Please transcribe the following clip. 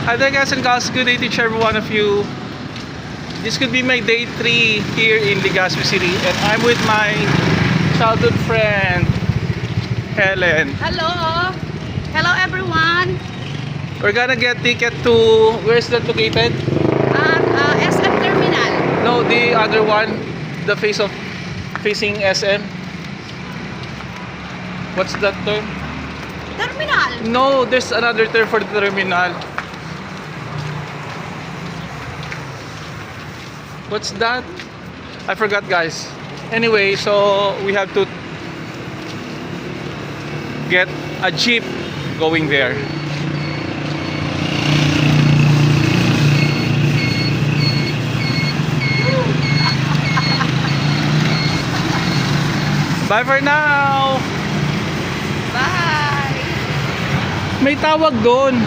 Hi there guys and gals, good day to each every one of you. This could be my day 3 here in Legazpi City and I'm with my childhood friend, Helen. Hello! Hello everyone! We're gonna get ticket to, where's that located? At SM Terminal. No, the other one, the facing SM. What's that term? Terminal! No, there's another term for the terminal. What's that? I forgot, guys. Anyway, so we have to get a jeep going there. Bye for now! Bye! May tawag doon.